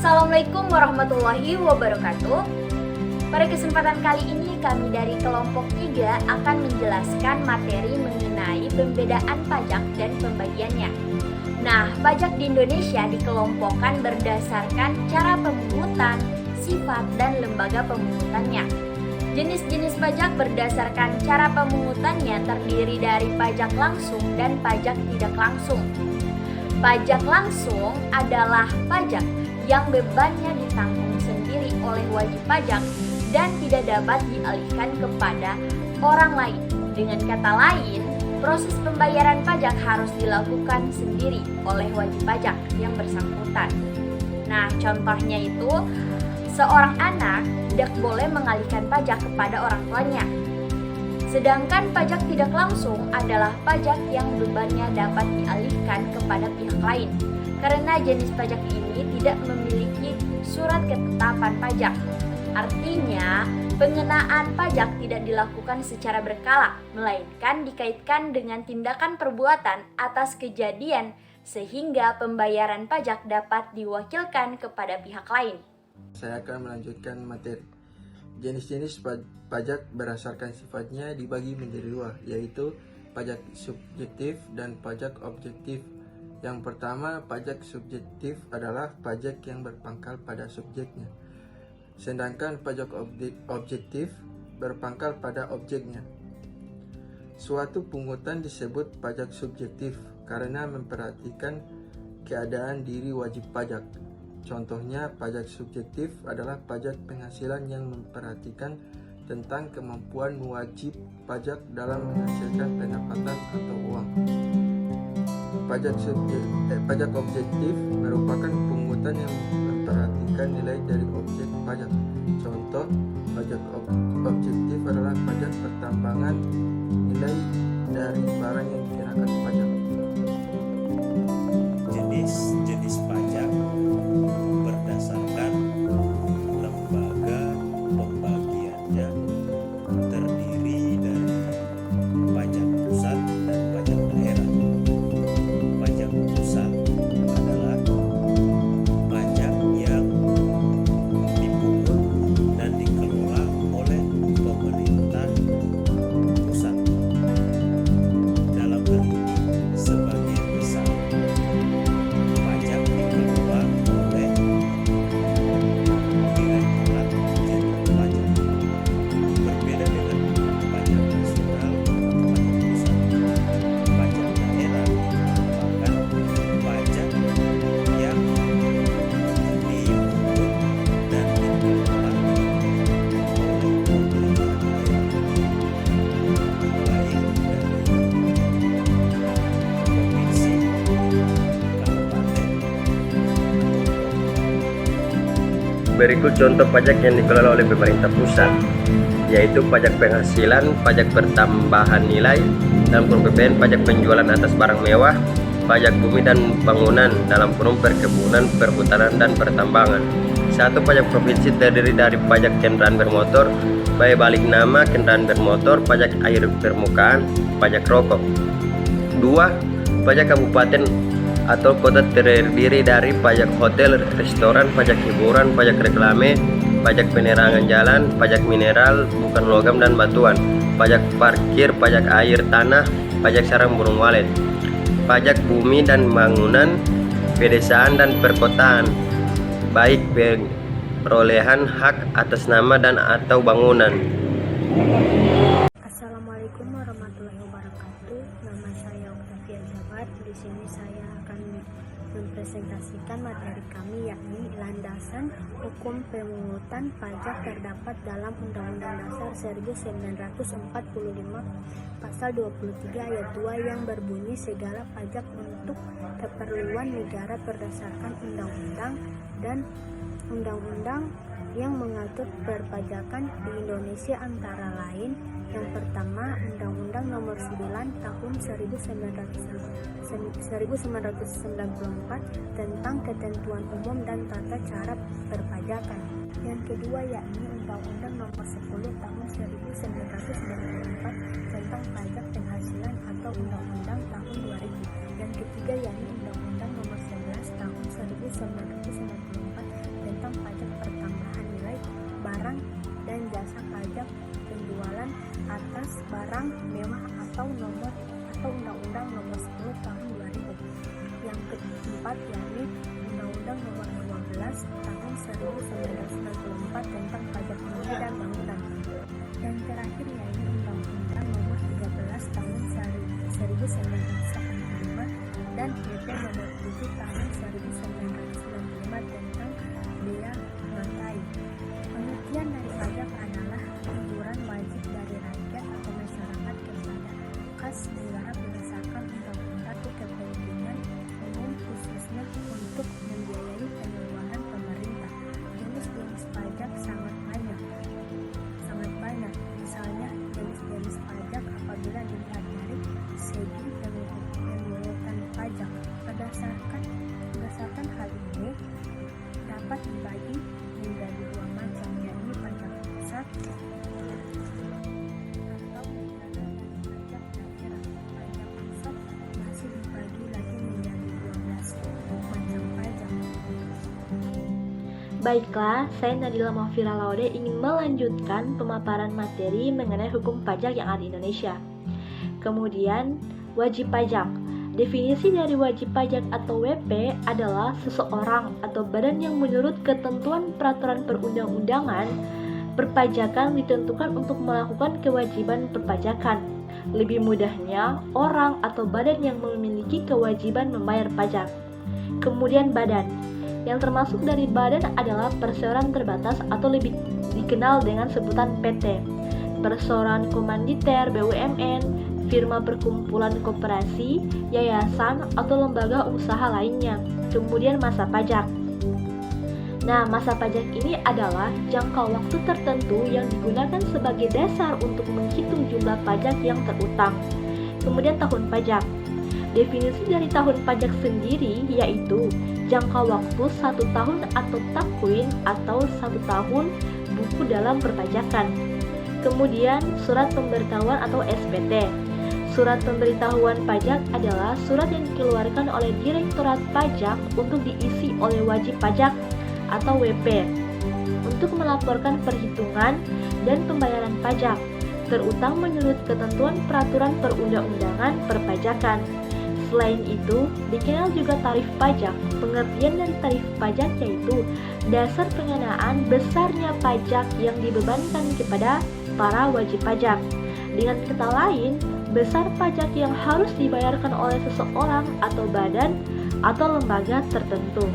Assalamualaikum warahmatullahi wabarakatuh. Pada kesempatan kali ini kami dari kelompok 3 akan menjelaskan materi mengenai pembedaan pajak dan pembagiannya. Nah, pajak di Indonesia dikelompokkan berdasarkan cara pemungutan, sifat, dan lembaga pemungutannya. Jenis-jenis pajak berdasarkan cara pemungutannya terdiri dari pajak langsung dan pajak tidak langsung. Pajak langsung adalah pajak yang bebannya ditanggung sendiri oleh wajib pajak dan tidak dapat dialihkan kepada orang lain. Dengan kata lain, proses pembayaran pajak harus dilakukan sendiri oleh wajib pajak yang bersangkutan. Nah, contohnya itu, seorang anak tidak boleh mengalihkan pajak kepada orang tuanya. Sedangkan pajak tidak langsung adalah pajak yang bebannya dapat dialihkan kepada pihak lain. Karena jenis pajak ini tidak memiliki surat ketetapan pajak. Artinya, pengenaan pajak tidak dilakukan secara berkala, melainkan dikaitkan dengan tindakan perbuatan atas kejadian sehingga pembayaran pajak dapat diwakilkan kepada pihak lain. Saya akan melanjutkan materi. Jenis-jenis pajak berdasarkan sifatnya dibagi menjadi dua, yaitu pajak subjektif dan pajak objektif. Yang pertama, pajak subjektif adalah pajak yang berpangkal pada subjeknya. Sedangkan pajak objektif berpangkal pada objeknya. Suatu pungutan disebut pajak subjektif karena memperhatikan keadaan diri wajib pajak. Contohnya, pajak subjektif adalah pajak penghasilan yang memperhatikan tentang kemampuan wajib pajak dalam menghasilkan pendapatan atau uang. Pajak objektif merupakan pungutan yang memperhatikan nilai dari objek pajak. Contoh, pajak objektif adalah pajak pertambangan nilai dari barang yang dikenakan pajak. Jenis pajak berdasarkan lembaga pembagiannya terdiri dari pajak pusat dan pajak daerah. Pajak pusat adalah pajak yang dipungut dan dikelola oleh pemerintah pusat. Dalam hal ini, sebagian besar pajak dikelola oleh Direktorat Jenderal Pajak. Berbeda dengan pajak nasional atau pajak pusat, pajak daerah merupakan pajak yang dipungut dan dikelola oleh pemerintah daerah, baik dari provinsi, kabupaten, Berikut contoh pajak yang dikelola oleh pemerintah pusat, yaitu pajak penghasilan, pajak pertambahan nilai, dalam kurung PPN pajak penjualan atas barang mewah, pajak bumi dan bangunan, dalam kurung perkebunan, perhutanan, dan pertambangan. 1. Pajak provinsi terdiri dari pajak kendaraan bermotor, baik balik nama kendaraan bermotor, pajak air permukaan, pajak rokok. 2. Pajak kabupaten atau kota terdiri dari pajak hotel, restoran, pajak hiburan, pajak reklame, pajak penerangan jalan, pajak mineral, bukan logam dan batuan, pajak parkir, pajak air tanah, pajak sarang burung walet, pajak bumi dan bangunan, pedesaan dan perkotaan, baik perolehan hak atas nama dan atau bangunan. Assalamualaikum warahmatullahi wabarakatuh. Nama saya Octavia Jabat. Di sini saya akan mempresentasikan materi kami, yakni landasan hukum pemungutan pajak terdapat dalam Undang-Undang Dasar 1945 Pasal 23 ayat 2 yang berbunyi segala pajak untuk keperluan negara berdasarkan undang-undang dan undang-undang yang mengatur perpajakan di Indonesia antara lain yang pertama Undang-Undang Nomor 9 Tahun 1994 tentang ketentuan umum dan tata cara perpajakan. Yang kedua yakni Undang-Undang Nomor 10 Tahun 1994 tentang pajak penghasilan atau Undang-Undang Tahun 2000. Yang ketiga yakni Undang-Undang Nomor 11 Tahun 1994 atau Undang-Undang Nomor 10 Tahun 2000. Yang keempat yakni Undang-Undang Nomor 12 Tahun 1994 tentang pajak bumi dan bangunan. Yang terakhir yakni Undang-Undang Nomor 13 Tahun 1985 dan PP Nomor 7 Tahun 1995 tentang bea cukai. Pengertian dari pajak adalah iuran wajib dari rakyat atau masyarakat kepada kas negara berdasarkan undang-undang kepentingan umum khususnya untuk membiayai pengeluaran pemerintah. Jenis-jenis pajak sangat banyak. Misalnya jenis-jenis pajak apabila dilihat dari segi pemungutan pajak. Berdasarkan hal ini dapat dibagi menjadi dua macam, yakni pajak pusat atau negara dan pajak daerah. Pajak pusat masih dibagi lagi menjadi 12 macam pajak. Baiklah, saya Nadila Mahfira Laude ingin melanjutkan pemaparan materi mengenai hukum pajak yang ada di Indonesia. Kemudian, wajib pajak. Definisi dari wajib pajak atau WP adalah seseorang atau badan yang menurut ketentuan peraturan perundang-undangan perpajakan ditentukan untuk melakukan kewajiban perpajakan. Lebih mudahnya, orang atau badan yang memiliki kewajiban membayar pajak. Kemudian badan. Yang termasuk dari badan adalah perseroan terbatas atau lebih dikenal dengan sebutan PT, perseroan komanditer BUMN, firma perkumpulan koperasi, yayasan, atau lembaga usaha lainnya. Kemudian masa pajak. Nah, masa pajak ini adalah jangka waktu tertentu yang digunakan sebagai dasar untuk menghitung jumlah pajak yang terutang. Kemudian tahun pajak. Definisi dari tahun pajak sendiri yaitu jangka waktu 1 tahun atau takwin atau 1 tahun buku dalam perpajakan. Kemudian surat pemberitahuan atau SPT. Surat pemberitahuan pajak adalah surat yang dikeluarkan oleh Direktorat Pajak untuk diisi oleh wajib pajak atau WP untuk melaporkan perhitungan dan pembayaran pajak terutang menurut ketentuan peraturan perundang-undangan perpajakan. Selain itu, dikenal juga tarif pajak. Pengertian dari tarif pajak yaitu dasar pengenaan besarnya pajak yang dibebankan kepada para wajib pajak. Dengan kata lain, besar pajak yang harus dibayarkan oleh seseorang atau badan atau lembaga tertentu.